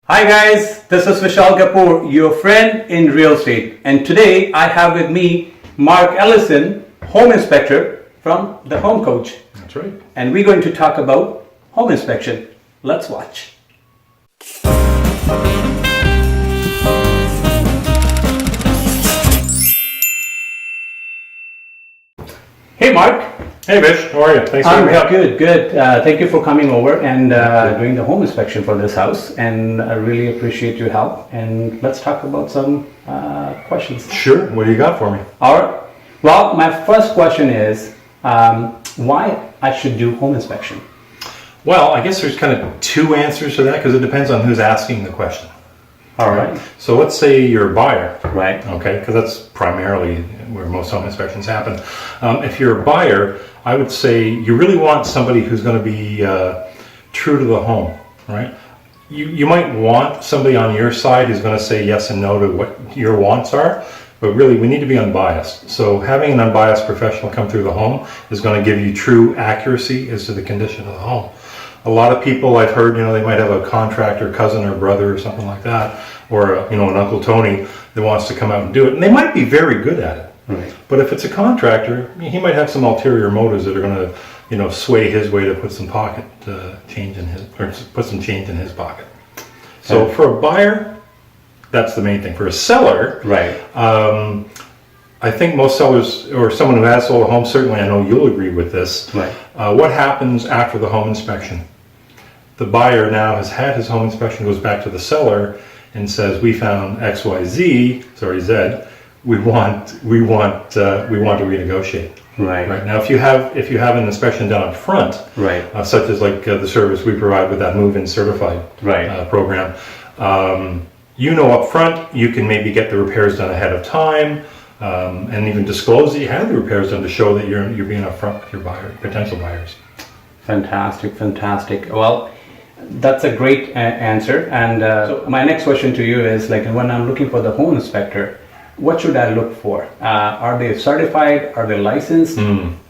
Hi guys, this is Vishal Kapoor, your friend in real estate, and today I have with me Mark Ellison, home inspector from the Home Coach. That's right. And we're going to talk about home inspection. Let's watch. Hey Mark. Hey Vish, how are you? Thanks for I'm having me. good. Thank you for coming over and doing the home inspection for this house, and I really appreciate your help. And let's talk about some questions. Sure. What do you got for me? All right. Well, my first question is why I should do home inspection. Well, I guess there's kind of two answers to that because it depends on who's asking the question. All right. So let's say you're a buyer. Right. Okay, because that's primarily where most home inspections happen. If you're a buyer, I would say you really want somebody who's going to be true to the home, right? You might want somebody on your side who's going to say yes and no to what your wants are, but really we need to be unbiased. So having an unbiased professional come through the home is going to give you true accuracy as to the condition of the home. A lot of people I've heard, they might have a contractor, cousin or brother or something like that, or an Uncle Tony that wants to come out and do it, and they might be very good at it. Right. But if it's a contractor, he might have some ulterior motives that are going to, sway his way to put some pocket change in his, or put some change in his pocket. So for a buyer, that's the main thing. For a seller, Right. I think most sellers, or someone who has sold a home, certainly I know you'll agree with this. Right. What happens after the home inspection? The buyer now has had his home inspection, goes back to the seller and says, we found Z. We want to renegotiate. Right. Right now, if you have an inspection done up front, Right. Such as like the service we provide with that Move-In Certified Right. program, up front you can maybe get the repairs done ahead of time, and even disclose that you had the repairs done to show that you're being upfront with your potential buyers. Fantastic. Well, that's a great answer. And so my next question to you is, like, when I'm looking for the home inspector, what should I look for? Are they certified? Are they licensed?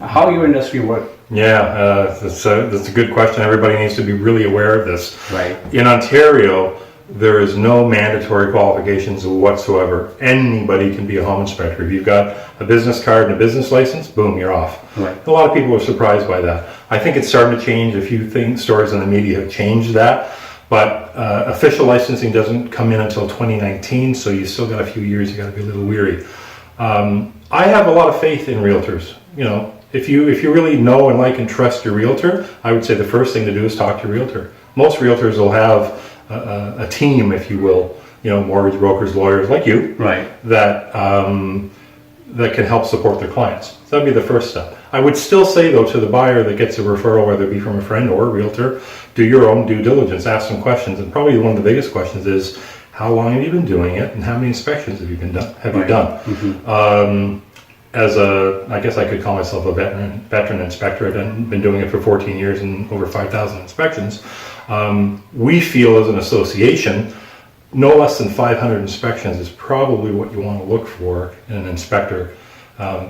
How your industry work? Yeah, that's a good question. Everybody needs to be really aware of this. Right. In Ontario, there is no mandatory qualifications whatsoever. Anybody can be a home inspector. If you've got a business card and a business license, boom, you're off. Right. A lot of people are surprised by that. I think it's starting to change. A few stories in the media have changed that. But official licensing doesn't come in until 2019, so you still got a few years. You got to be a little weary. I have a lot of faith in realtors. If you really know and like and trust your realtor, I would say the first thing to do is talk to your realtor. Most realtors will have a team, if you will, mortgage brokers, lawyers like you, Right. that can help support their clients. So that'd be the first step. I would still say, though, to the buyer that gets a referral, whether it be from a friend or a realtor, do your own due diligence, ask some questions, and probably one of the biggest questions is, how long have you been doing it, and how many inspections have you done? Mm-hmm. I guess I could call myself a veteran inspector. I've been doing it for 14 years and over 5,000 inspections. We feel as an association, no less than 500 inspections is probably what you want to look for in an inspector.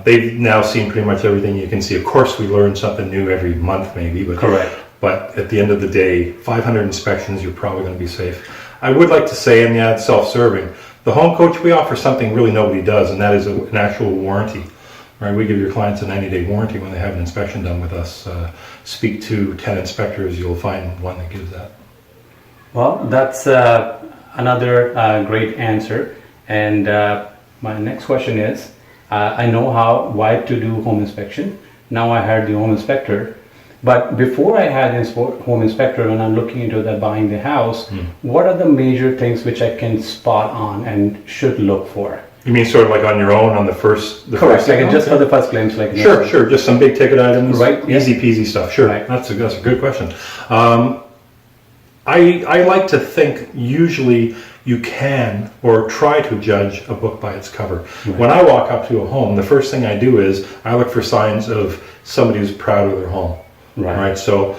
They've now seen pretty much everything you can see. Of course, we learn something new every month, maybe. But Correct. But at the end of the day, 500 inspections, you're probably going to be safe. I would like to say, and yeah, it's self-serving. The Home Coach, we offer something really nobody does, and that is an actual warranty. Right, we give your clients a 90-day warranty when they have an inspection done with us. Speak to 10 inspectors, you'll find one that gives that. Well, that's another great answer. And my next question is, I know why to do home inspection. Now I hired the home inspector. But before I had this home inspector, when I'm looking into buying the house, what are the major things which I can spot on and should look for? You mean sort of like on your own on the first? Correct. Like just for the first claims, like Sure. Just some big ticket items, right? Easy peasy stuff. Sure, right. That's a good question. I like to think usually you can or try to judge a book by its cover. Right. When I walk up to a home, the first thing I do is I look for signs of somebody who's proud of their home. Right. So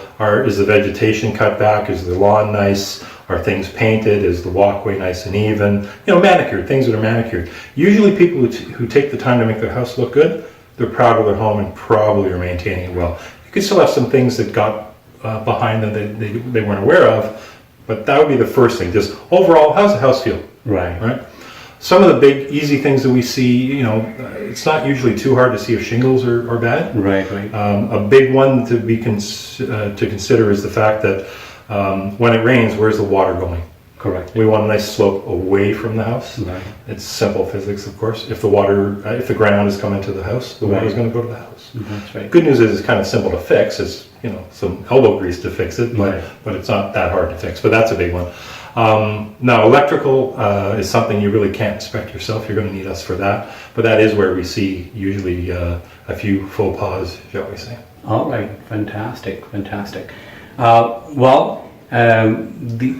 is the vegetation cut back? Is the lawn nice? Are things painted? Is the walkway nice and even? Manicured, things that are manicured. Usually people who take the time to make their house look good, they're proud of their home and probably are maintaining it well. You could still have some things that got behind them that they weren't aware of, But that would be the first thing. Just overall, how's the house feel? Right. Right. Some of the big easy things that we see, it's not usually too hard to see if shingles are bad. Right. A big one to consider is the fact that when it rains, where's the water going? Correct. We want a nice slope away from the house. Right. It's simple physics, of course. If the ground is coming to the house, the water is going to go to the house. That's right. Good news is it's kind of simple to fix. It's some elbow grease to fix it, but it's not that hard to fix. But that's a big one. Now, electrical is something you really can't inspect yourself. You're going to need us for that. But that is where we see usually a few faux pas, shall we say. All right, fantastic.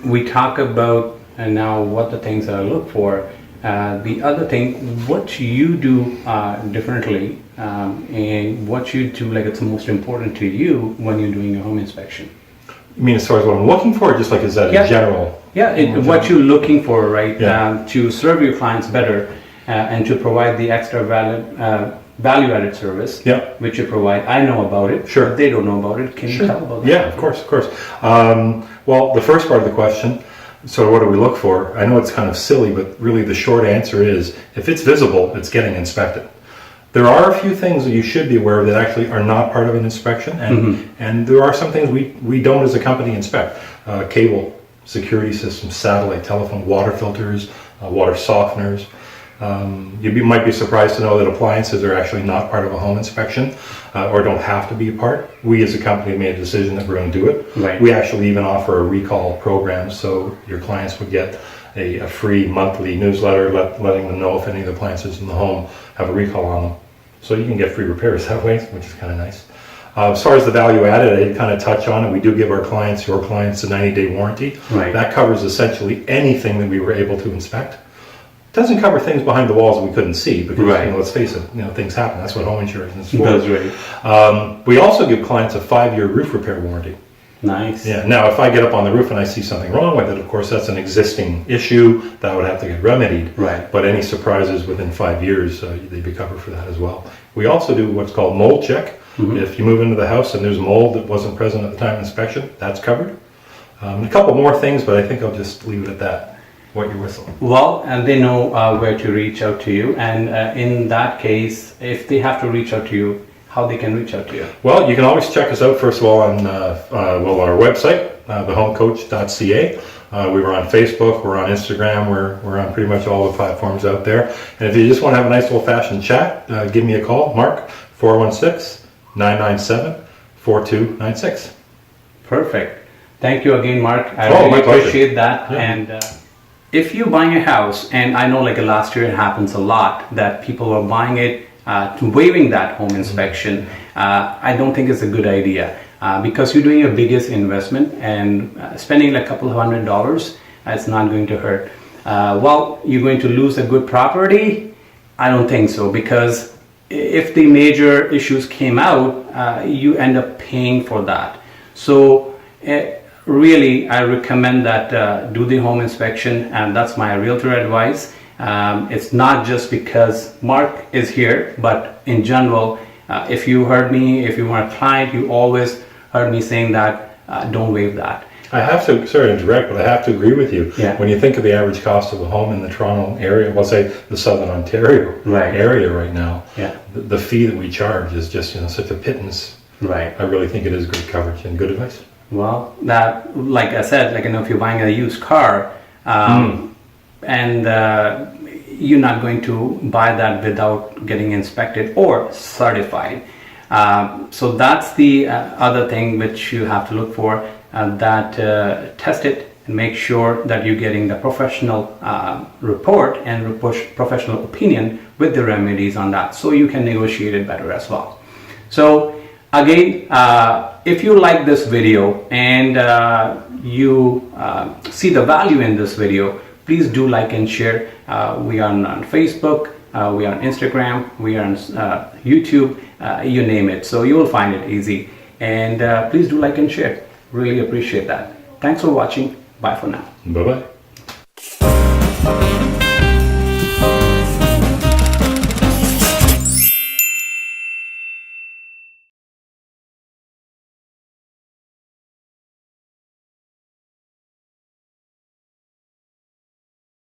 We talk about now what the things that I look for. The other thing, what you do differently, and what you do like it's most important to you when you're doing a home inspection. You mean as far as what I'm looking for, or just like is that in general? Yeah, what you're looking for, right? Yeah. To serve your clients better and to provide the extra value-added service, which you provide. I know about it. Sure. But they don't know about it. Can you tell about that? Yeah, of course. Well, the first part of the question, so what do we look for? I know it's kind of silly, but really the short answer is, if it's visible, it's getting inspected. There are a few things that you should be aware of that actually are not part of an inspection, and there are some things we don't as a company inspect. Cable, security systems, satellite, telephone, water filters, water softeners. You might be surprised to know that appliances are actually not part of a home inspection or don't have to be a part. We as a company made a decision that we're going to do it. Right. We actually even offer a recall program, so your clients would get a free monthly newsletter letting them know if any of the appliances in the home have a recall on them. So you can get free repairs that way, which is kind of nice. As far as the value added, I did kind of touch on it. We do give your clients, a 90-day warranty. Right. That covers essentially anything that we were able to inspect. It doesn't cover things behind the walls that we couldn't see because, let's face it, things happen. That's what home insurance is for. That's right. We also give clients a 5-year roof repair warranty. Nice. Yeah. Now, if I get up on the roof and I see something wrong with it, of course, that's an existing issue that would have to get remedied. Right. But any surprises within 5 years, they'd be covered for that as well. We also do what's called mold check. If you move into the house and there's mold that wasn't present at the time of inspection, that's covered. A couple more things, but I think I'll just leave it at that. What your whistle? Well, and they know where to reach out to you, and in that case, if they have to reach out to you, how they can reach out to you? Well, you can always check us out first of all on our website, thehomecoach.ca. We were on Facebook, we're on Instagram, we're on pretty much all the platforms out there. And if you just want to have a nice old-fashioned chat, give me a call, Mark, 416-997-4296. Perfect. Thank you again, Mark. I my really pleasure. appreciate that. Yeah. And if you're buying a house, and I know like last year it happens a lot that people are buying it, waiving that home inspection, I don't think it's a good idea because you're doing your biggest investment and spending like a couple of $100, it's not going to hurt. Well, you're going to lose a good property? I don't think so, because if the major issues came out, you end up paying for that. So really, I recommend that do the home inspection, and that's my realtor advice. It's not just because Mark is here, but in general, if you heard me, if you were a client, you always heard me saying that don't waive that. I have to, sorry to interrupt, but I have to agree with you. Yeah. When you think of the average cost of a home in the Toronto area, well, say the Southern Ontario area right now, the fee that we charge is just such a pittance. Right. I really think it is good coverage and good advice. Well, that, like I said, if you're buying a used car, and you're not going to buy that without getting inspected or certified. So that's the other thing which you have to look for, that test it and make sure that you're getting the professional report and professional opinion with the remedies on that, so you can negotiate it better as well. So again, if you like this video and you see the value in this video, please do like and share. We are on Facebook, we are on Instagram, we are on YouTube, you name it. So you will find it easy. And please do like and share. Really appreciate that. Thanks for watching. Bye for now. Bye-bye.